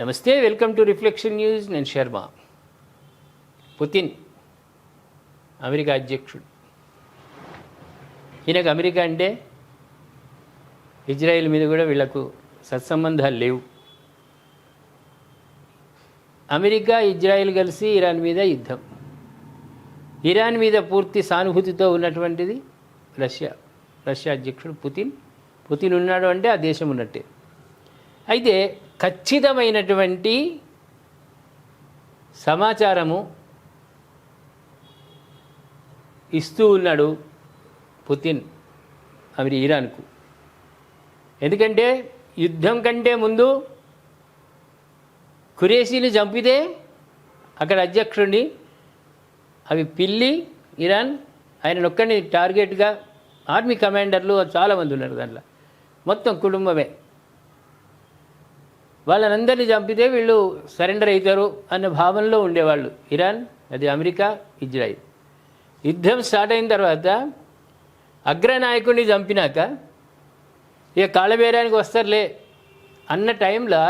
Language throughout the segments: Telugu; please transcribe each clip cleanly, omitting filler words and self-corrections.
నమస్తే, వెల్కమ్ టు రిఫ్లెక్షన్ న్యూస్. నేను శర్మ. పుతిన్ అమెరికా అధ్యక్షుడు. ఈయనకు అమెరికా అంటే ఇజ్రాయెల్ మీద కూడా వీళ్లకు సత్సంబంధాలు లేవు. అమెరికా ఇజ్రాయెల్ కలిసి ఇరాన్ మీద యుద్ధం. ఇరాన్ మీద పూర్తి సానుభూతితో ఉన్నటువంటిది రష్యా అధ్యక్షుడు పుతిన్ ఉన్నాడు అంటే ఆ దేశం ఉన్నట్టే. అయితే ఖచ్చితమైనటువంటి సమాచారము ఇస్తూ ఉన్నాడు పుతిన్ ఇరాన్కు. ఎందుకంటే యుద్ధం కంటే ముందు ఖురేషీని చంపితే అక్కడ అధ్యక్షుడిని అవి పిల్లి ఇరాన్ ఆయన ఒక్కడిని టార్గెట్గా ఆర్మీ కమాండర్లు చాలామంది ఉన్నారు, దాంట్లో మొత్తం కుటుంబమే. వాళ్ళనందరినీ చంపితే వీళ్ళు సరెండర్ అవుతారు అన్న భావనలో ఉండేవాళ్ళు ఇరాన్, అది అమెరికా, ఇజ్రాయిల్. యుద్ధం స్టార్ట్ అయిన తర్వాత అగ్రనాయకుడిని చంపినాక ఇక కాళ్ళబేరానికి వస్తారులే అన్న టైంలో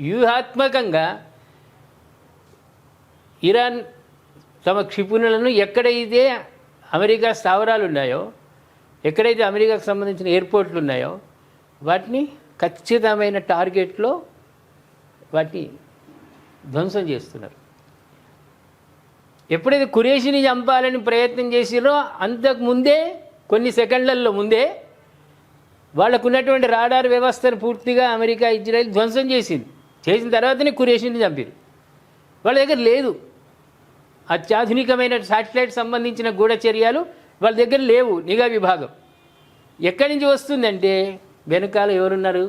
వ్యూహాత్మకంగా ఇరాన్ తమ క్షిపణులను ఎక్కడైతే అమెరికా స్థావరాలు ఉన్నాయో, ఎక్కడైతే అమెరికాకు సంబంధించిన ఎయిర్పోర్ట్లు ఉన్నాయో వాటిని ఖచ్చితమైన టార్గెట్లో వాటిని ధ్వంసం చేస్తున్నారు. ఎప్పుడైతే ఖురేషీని చంపాలని ప్రయత్నం చేసిరో అంతకుముందే కొన్ని సెకండ్లలో ముందే వాళ్ళకు ఉన్నటువంటి రాడార్ వ్యవస్థను పూర్తిగా అమెరికా ఇజ్రాయెల్ ధ్వంసం చేసిన తర్వాతనే ఖురేషీని చంపారు. వాళ్ళ దగ్గర లేదు అత్యాధునికమైన శాటిలైట్ సంబంధించిన గూఢచర్యాలు వాళ్ళ దగ్గర లేవు. నిఘా విభాగం ఎక్కడి నుంచి వస్తుందంటే వెనకాల ఎవరున్నారు?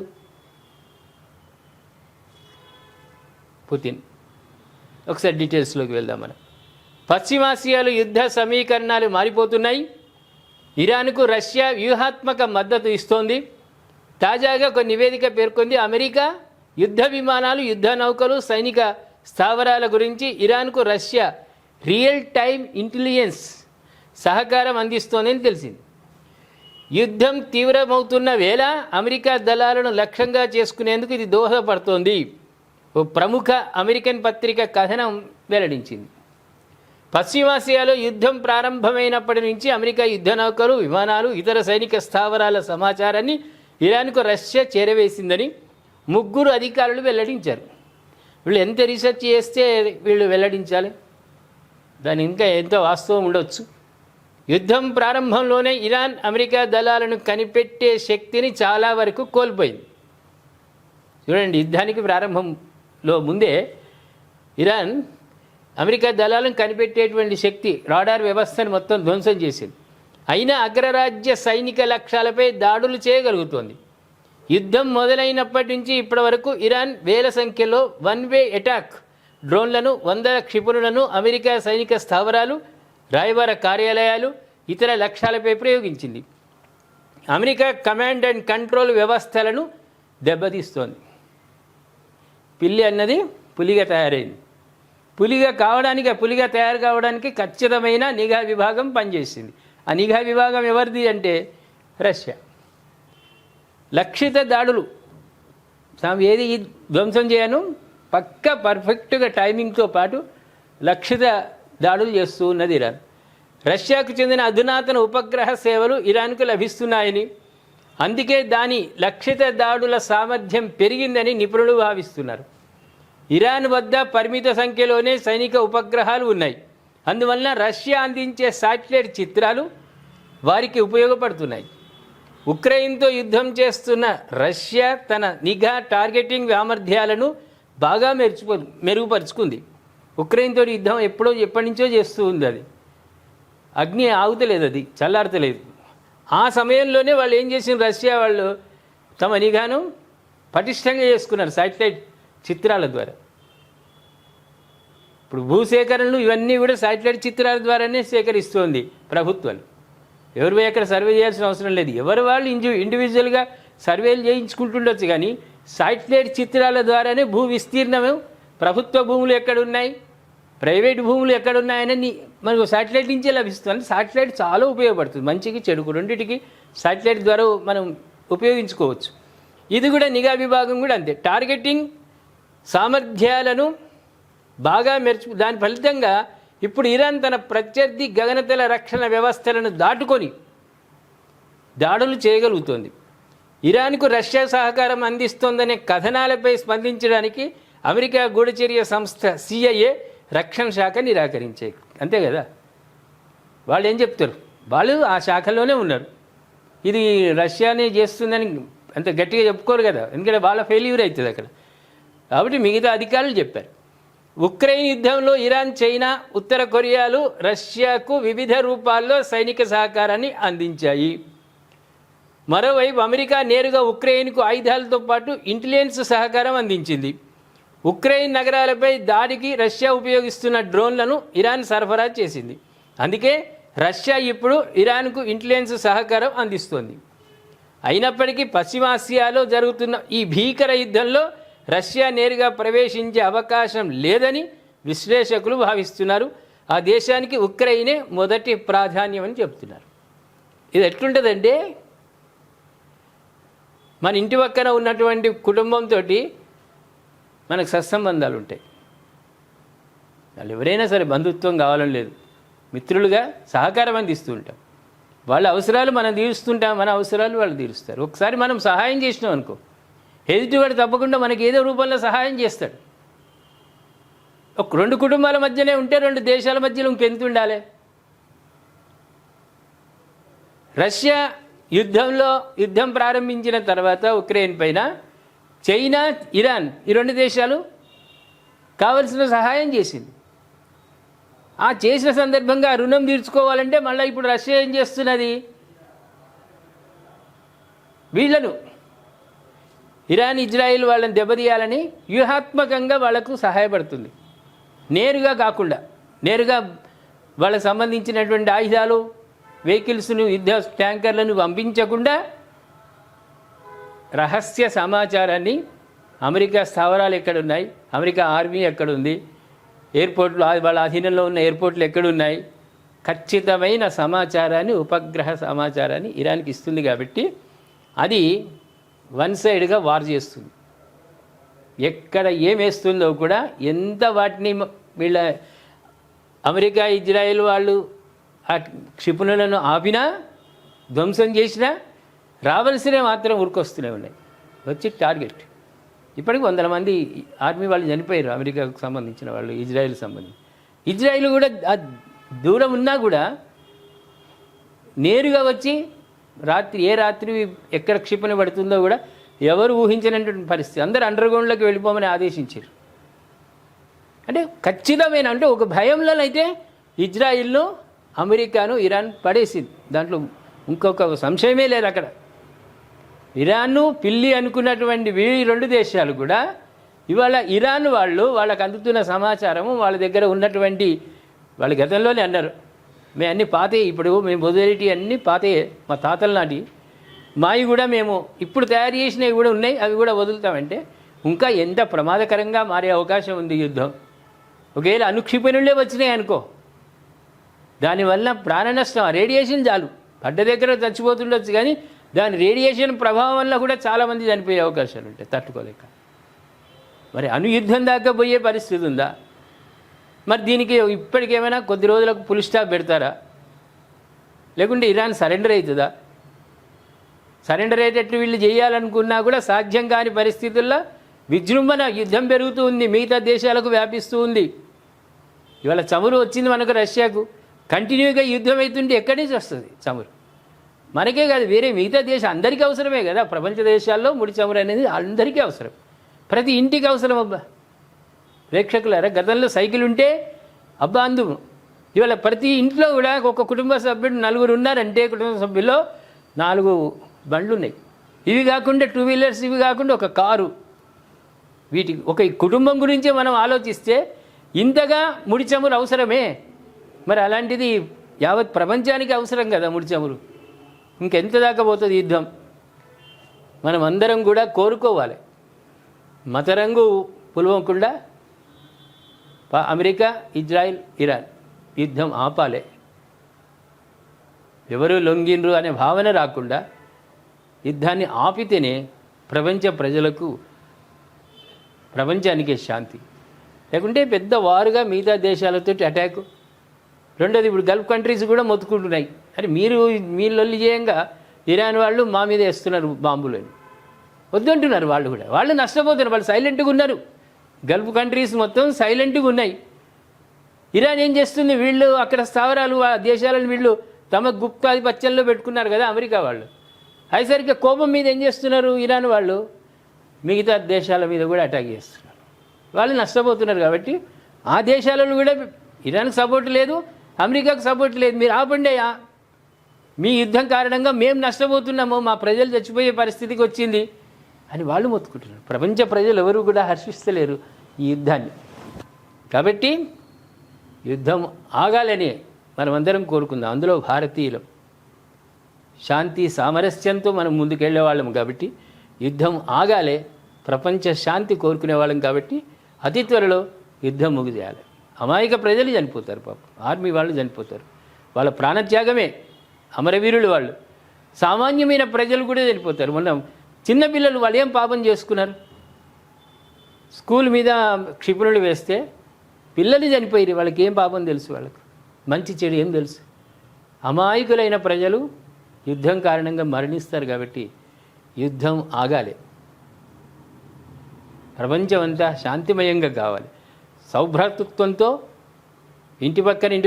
పుతిన్. ఒకసారి డీటెయిల్స్లోకి వెళ్దాం మనం. పశ్చిమాసియాలో యుద్ధ సమీకరణాలు మారిపోతున్నాయి. ఇరాన్కు రష్యా వ్యూహాత్మక మద్దతు ఇస్తోంది. తాజాగా ఒక నివేదిక పేర్కొంది, అమెరికా యుద్ధ విమానాలు, యుద్ధ నౌకలు, సైనిక స్థావరాల గురించి ఇరాన్కు రష్యా రియల్ టైమ్ ఇంటెలిజెన్స్ సహకారం అందిస్తోందని తెలిసింది. యుద్ధం తీవ్రమవుతున్న వేళ అమెరికా దళాలను లక్ష్యంగా చేసుకునేందుకు ఇది దోహదపడుతోంది. ఓ ప్రముఖ అమెరికన్ పత్రిక కథనం వెల్లడించింది. పశ్చిమాసియాలో యుద్ధం ప్రారంభమైనప్పటి నుంచి అమెరికా యుద్ధ నౌకలు, విమానాలు, ఇతర సైనిక స్థావరాల సమాచారాన్ని ఇరాన్కు రష్యా చేరవేసిందని 3 అధికారులు వెల్లడించారు. వీళ్ళు ఎంత రీసెర్చ్ చేస్తే వీళ్ళు వెల్లడించాలి? దాని ఇంకా ఎంతో వాస్తవం ఉండొచ్చు. యుద్ధం ప్రారంభంలోనే ఇరాన్ అమెరికా దళాలను కనిపెట్టే శక్తిని చాలా వరకు కోల్పోయింది. చూడండి, యుద్ధానికి ప్రారంభంలో ముందే ఇరాన్ అమెరికా దళాలను కనిపెట్టేటువంటి శక్తి, రాడార్ వ్యవస్థను మొత్తం ధ్వంసం చేసింది. అయినా అగ్రరాజ్య సైనిక లక్ష్యాలపై దాడులు చేయగలుగుతోంది. యుద్ధం మొదలైనప్పటి నుంచి ఇప్పటి వరకు ఇరాన్ వేల సంఖ్యలో వన్-వే అటాక్ డ్రోన్లను, 100 క్షిపణులను అమెరికా సైనిక స్థావరాలు, రాయబార కార్యాలయాలు, ఇతర లక్ష్యాలపై ప్రయోగించింది. అమెరికా కమాండ్ అండ్ కంట్రోల్ వ్యవస్థలను దెబ్బతీస్తోంది. పిల్లి అన్నది పులిగా తయారైంది. పులిగా తయారు కావడానికి ఖచ్చితమైన నిఘా విభాగం పనిచేసింది. ఆ నిఘా విభాగం ఎవరిది అంటే రష్యా. లక్షిత దాడులు ఏది ధ్వంసం చేయను, పక్కా పర్ఫెక్ట్గా టైమింగ్తో పాటు లక్షిత దాడులు చేస్తూ ఉన్నది ఇరాన్. రష్యాకు చెందిన అధునాతన ఉపగ్రహ సేవలు ఇరాన్కు లభిస్తున్నాయని, అందుకే దాని లక్షిత దాడుల సామర్థ్యం పెరిగిందని నిపుణులు భావిస్తున్నారు. ఇరాన్ వద్ద పరిమిత సంఖ్యలోనే సైనిక ఉపగ్రహాలు ఉన్నాయి. అందువలన రష్యా అందించే శాటిలైట్ చిత్రాలు వారికి ఉపయోగపడుతున్నాయి. ఉక్రెయిన్తో యుద్ధం చేస్తున్న రష్యా తన నిఘా టార్గెటింగ్ సామర్థ్యాలను బాగా మెరుగుపరుచుకుంది. ఉక్రెయిన్తో యుద్ధం ఎప్పటి నుంచో చేస్తూ ఉంది. అది అగ్ని ఆగుతలేదు, అది చల్లారతలేదు. ఆ సమయంలోనే వాళ్ళు ఏం చేసిన రష్యా వాళ్ళు తమ నిఘాను పటిష్టంగా చేసుకున్నారు శాటిలైట్ చిత్రాల ద్వారా. ఇప్పుడు భూసేకరణలు ఇవన్నీ కూడా శాటిలైట్ చిత్రాల ద్వారానే సేకరిస్తోంది ప్రభుత్వాలు. ఎవరు ఎక్కడ సర్వే చేయాల్సిన అవసరం లేదు. ఎవరు వాళ్ళు ఇండివిజువల్గా సర్వేలు చేయించుకుంటుండొచ్చు, కానీ శాటిలైట్ చిత్రాల ద్వారానే భూ విస్తీర్ణము, ప్రభుత్వ భూములు ఎక్కడున్నాయి, ప్రైవేట్ భూములు ఎక్కడున్నాయని మనకు శాటిలైట్ నుంచే లభిస్తుంది. శాటిలైట్ చాలా ఉపయోగపడుతుంది, మంచికి చెడుకు రెండింటికి శాటిలైట్ ద్వారా మనం ఉపయోగించుకోవచ్చు. ఇది కూడా నిఘా విభాగం కూడా అంతే. టార్గెటింగ్ సామర్థ్యాలను బాగా దాని ఫలితంగా ఇప్పుడు ఇరాన్ తన ప్రత్యర్థి గగనతల రక్షణ వ్యవస్థలను దాటుకొని దాడులు చేయగలుగుతోంది. ఇరాన్కు రష్యా సహకారం అందిస్తోందనే కథనాలపై స్పందించడానికి అమెరికా గూఢచర్య సంస్థ CIA రక్షణ శాఖ నిరాకరించాయి. అంతే కదా, వాళ్ళు ఏం చెప్తారు? వాళ్ళు ఆ శాఖలోనే ఉన్నారు. ఇది రష్యానే చేస్తుందని అంత గట్టిగా చెప్పుకోరు కదా, ఎందుకంటే వాళ్ళ ఫెయిల్యూర్ అవుతుంది అక్కడ. కాబట్టి మిగతా అధికారులు చెప్పారు. ఉక్రెయిన్ యుద్ధంలో ఇరాన్, చైనా, ఉత్తర కొరియాలు రష్యాకు వివిధ రూపాల్లో సైనిక సహకారాన్ని అందించాయి. మరోవైపు అమెరికా నేరుగా ఉక్రెయిన్కు ఆయుధాలతో పాటు ఇంటెలిజెన్స్ సహకారం అందించింది. ఉక్రెయిన్ నగరాలపై దాడికి రష్యా ఉపయోగిస్తున్న డ్రోన్లను ఇరాన్ సరఫరా చేసింది. అందుకే రష్యా ఇప్పుడు ఇరాన్కు ఇంటెలిజెన్స్ సహకారం అందిస్తోంది. అయినప్పటికీ పశ్చిమాసియాలో జరుగుతున్న ఈ భీకర యుద్ధంలో రష్యా నేరుగా ప్రవేశించే అవకాశం లేదని విశ్లేషకులు భావిస్తున్నారు. ఆ దేశానికి ఉక్రెయినే మొదటి ప్రాధాన్యం అని చెప్తున్నారు. ఇది ఎట్లుంటుందంటే, మన ఇంటి పక్కన ఉన్నటువంటి కుటుంబంతో మనకు సత్సంబంధాలు ఉంటాయి. వాళ్ళు ఎవరైనా సరే బంధుత్వం కావాలని లేదు, మిత్రులుగా సహకారం అందిస్తూ ఉంటాం. వాళ్ళ అవసరాలు మనం తీరుస్తుంటాం, మన అవసరాలు వాళ్ళు తీరుస్తారు. ఒకసారి మనం సహాయం చేసినాం అనుకో, ఎదుటివాడు తప్పకుండా మనకి ఏదో రూపంలో సహాయం చేస్తాడు. ఒక 2 కుటుంబాల మధ్యనే ఉంటే 2 దేశాల మధ్యలో ఇంకెంత ఉండాలి? రష్యా యుద్ధం ప్రారంభించిన తర్వాత ఉక్రెయిన్ పైన చైనా, ఇరాన్ ఈ 2 దేశాలు కావలసిన సహాయం చేసింది. ఆ చేసిన సందర్భంగా రుణం తీర్చుకోవాలంటే మళ్ళీ ఇప్పుడు రష్యా ఏం చేస్తున్నది? వీళ్ళను ఇరాన్, ఇజ్రాయిల్ వాళ్ళని దెబ్బతీయాలని వ్యూహాత్మకంగా వాళ్లకు సహాయపడుతుంది. నేరుగా కాకుండా, నేరుగా వాళ్ళకు సంబంధించినటువంటి ఆయుధాలు, వెహికల్స్ను, యుద్ధ ట్యాంకర్లను పంపించకుండా రహస్య సమాచారాన్ని, అమెరికా స్థావరాలు ఎక్కడున్నాయి, అమెరికా ఆర్మీ ఎక్కడుంది, ఎయిర్పోర్ట్లు వాళ్ళ అధీనంలో ఉన్న ఎయిర్పోర్ట్లు ఎక్కడున్నాయి, ఖచ్చితమైన సమాచారాన్ని, ఉపగ్రహ సమాచారాన్ని ఇరాన్కి ఇస్తుంది. కాబట్టి అది వన్ సైడ్గా వార్ చేస్తుంది. ఎక్కడ ఏమేస్తుందో కూడా, ఎంత వాటిని వీళ్ళ అమెరికా, ఇజ్రాయెల్ వాళ్ళు ఆ క్షిపణులను ఆపినా, ధ్వంసం చేసినా రావాల్సినవి మాత్రం ఉరికొస్తూనే ఉన్నాయి. వచ్చి టార్గెట్. ఇప్పటికి 100 మంది ఆర్మీ వాళ్ళు చనిపోయారు, అమెరికాకు సంబంధించిన వాళ్ళు, ఇజ్రాయెల్కి సంబంధించి. ఇజ్రాయెల్ కూడా దూరం ఉన్నా కూడా నేరుగా వచ్చి ఏ రాత్రి ఎక్కడ క్షిపణి పడుతుందో కూడా ఎవరు ఊహించినటువంటి పరిస్థితి. అందరూ అండర్గ్రౌండ్లోకి వెళ్ళిపోమని ఆదేశించారు. అంటే ఖచ్చితమైన, అంటే ఒక భయంలోనైతే ఇజ్రాయిల్ను, అమెరికాను, ఇరాన్ పడేసింది. దాంట్లో ఇంకొక సంశయమే లేదు. అక్కడ ఇరాన్ను పిల్లి అనుకున్నటువంటి 2 దేశాలు కూడా ఇవాళ ఇరాన్ వాళ్ళకు అందుతున్న సమాచారము, వాళ్ళ దగ్గర ఉన్నటువంటి, వాళ్ళ గతంలోనే అన్నారు, మేము అన్నీ పాతే, ఇప్పుడు మేము మొదటి అన్నీ పాతే, మా తాతల నాటి మావి కూడా మేము ఇప్పుడు తయారు చేసినవి కూడా ఉన్నాయి, అవి కూడా వదులుతామంటే ఇంకా ఎంత ప్రమాదకరంగా మారే అవకాశం ఉంది యుద్ధం. ఒకవేళ అనుక్షిపణులే వచ్చినాయి అనుకో, దానివల్ల ప్రాణ నష్టం. రేడియేషన్ చాలు, పడ్డ దగ్గర చచ్చిపోతుండొచ్చు, కానీ దాని రేడియేషన్ ప్రభావం వల్ల కూడా చాలామంది చనిపోయే అవకాశాలు ఉంటాయి తట్టుకోలేక. మరి యుద్ధం దాకా పోయే పరిస్థితి ఉందా? మరి దీనికి ఇప్పటికేమైనా కొద్ది రోజులకు ఫుల్ స్టాప్ పెడతారా? లేకుంటే ఇరాన్ సరెండర్ అవుతుందా? సరెండర్ అయ్యేటట్లు వీళ్ళు చేయాలనుకున్నా కూడా సాధ్యం కాని పరిస్థితుల్లో విజృంభణ, యుద్ధం పెరుగుతూ ఉంది, మిగతా దేశాలకు వ్యాపిస్తూ ఉంది. ఇవాళ చమురు వచ్చింది మనకు, రష్యాకు. కంటిన్యూగా యుద్ధం అవుతుంటే ఎక్కడి నుంచి వస్తుంది చమురు? మనకే కాదు, వేరే మిగతా దేశం అందరికీ అవసరమే కదా. ప్రపంచ దేశాల్లో ముడి చమురు అనేది అందరికీ అవసరం, ప్రతి ఇంటికి అవసరం. అబ్బా ప్రేక్షకులారా, గతంలో సైకిల్ ఉంటే అబ్బా అందుము. ఇవాళ ప్రతి ఇంట్లో కూడా ఒక కుటుంబ సభ్యుడు 4 ఉన్నారంటే, కుటుంబ సభ్యుల్లో 4 బండ్లు ఉన్నాయి. ఇవి కాకుండా 2 వీలర్స్, ఇవి కాకుండా ఒక కారు. వీటికి ఒక కుటుంబం గురించే మనం ఆలోచిస్తే ఇంతగా ముడి చమురు అవసరమే. మరి అలాంటిది యావత్ ప్రపంచానికి అవసరం కదా ముడి చమురు. ఇంకెంత దాకా పోతుంది యుద్ధం? మనం అందరం కూడా కోరుకోవాలి, మతరంగు పులవకుండా అమెరికా, ఇజ్రాయిల్, ఇరాన్ యుద్ధం ఆపాలి. ఎవరు లొంగిన్రు అనే భావన రాకుండా యుద్ధాన్ని ఆపితేనే ప్రపంచ ప్రజలకు ప్రపంచానికే శాంతి. లేకుంటే పెద్ద వారుగా మిగతా దేశాలతో అటాక్. రెండోది ఇప్పుడు గల్ఫ్ కంట్రీస్ కూడా మొత్తుకుంటున్నాయి, అరే మీరు మీ లొల్లి చేయంగా ఇరాన్ వాళ్ళు మా మీద వేస్తున్నారు బాంబులని వద్దంటున్నారు. వాళ్ళు కూడా వాళ్ళు నష్టపోతున్నారు, వాళ్ళు సైలెంట్గా ఉన్నారు. గల్ఫ్ కంట్రీస్ మొత్తం సైలెంట్గా ఉన్నాయి. ఇరాన్ ఏం చేస్తుంది, వీళ్ళు అక్కడ స్థావరాలు ఆ దేశాలను వీళ్ళు తమ గుప్తాధిపత్యంలో పెట్టుకున్నారు కదా అమెరికా వాళ్ళు. అయ్యేసరికి కోపం మీద ఏం చేస్తున్నారు ఇరాన్ వాళ్ళు, మిగతా దేశాల మీద కూడా అటాక్ చేస్తున్నారు. వాళ్ళు నష్టపోతున్నారు. కాబట్టి ఆ దేశాలలో కూడా ఇరాన్కి సపోర్ట్ లేదు, అమెరికాకు సపోర్ట్ లేదు. మీరు ఆపండి, మీ యుద్ధం కారణంగా మేము నష్టపోతున్నాము, మా ప్రజలు చచ్చిపోయే పరిస్థితికి వచ్చింది అని వాళ్ళు మొత్తుకుంటున్నారు. ప్రపంచ ప్రజలు ఎవరు కూడా హర్షిస్తలేరు ఈ యుద్ధాన్ని. కాబట్టి యుద్ధం ఆగాలని మనమందరం కోరుకుందాం. అందులో భారతీయులం శాంతి సామరస్యంతో మనం ముందుకెళ్లే వాళ్ళం. కాబట్టి యుద్ధం ఆగాలే, ప్రపంచ శాంతి కోరుకునే వాళ్ళం. కాబట్టి అతి త్వరలో యుద్ధం ముగిసేయాలి. అమాయక ప్రజలు చనిపోతారు, పాపం ఆర్మీ వాళ్ళు చనిపోతారు, వాళ్ళ ప్రాణత్యాగమే అమరవీరులు వాళ్ళు. సామాన్యమైన ప్రజలు కూడా చనిపోతారు. మొన్న చిన్నపిల్లలు వాళ్ళు ఏం పాపం చేసుకున్నారు, స్కూల్ మీద క్షిపణులు వేస్తే పిల్లలు చనిపోయి, వాళ్ళకి ఏం పాపం తెలుసు, వాళ్ళకు మంచి చెడు ఏం తెలుసు. అమాయకులైన ప్రజలు యుద్ధం కారణంగా మరణిస్తారు. కాబట్టి యుద్ధం ఆగాలి, ప్రపంచం అంతా శాంతిమయంగా కావాలి. సౌభ్రాతృత్వంతో ఇంటి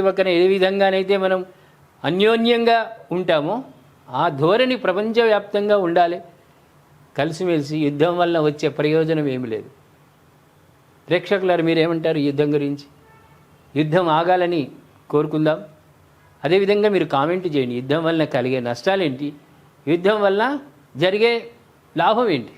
పక్కన ఏ విధంగానైతే మనం అన్యోన్యంగా ఉంటామో ఆ ధోరణి ప్రపంచవ్యాప్తంగా ఉండాలి. కలిసిమెలిసి యుద్ధం వల్ల వచ్చే ప్రయోజనం ఏమి లేదు. ప్రేక్షకులారు మీరేమంటారు యుద్ధం గురించి? యుద్ధం ఆగాలని కోరుకుందాం. అదేవిధంగా మీరు కామెంట్ చేయండి, యుద్ధం వల్ల కలిగే నష్టాలేంటి, యుద్ధం వల్ల జరిగే లాభం ఏంటి.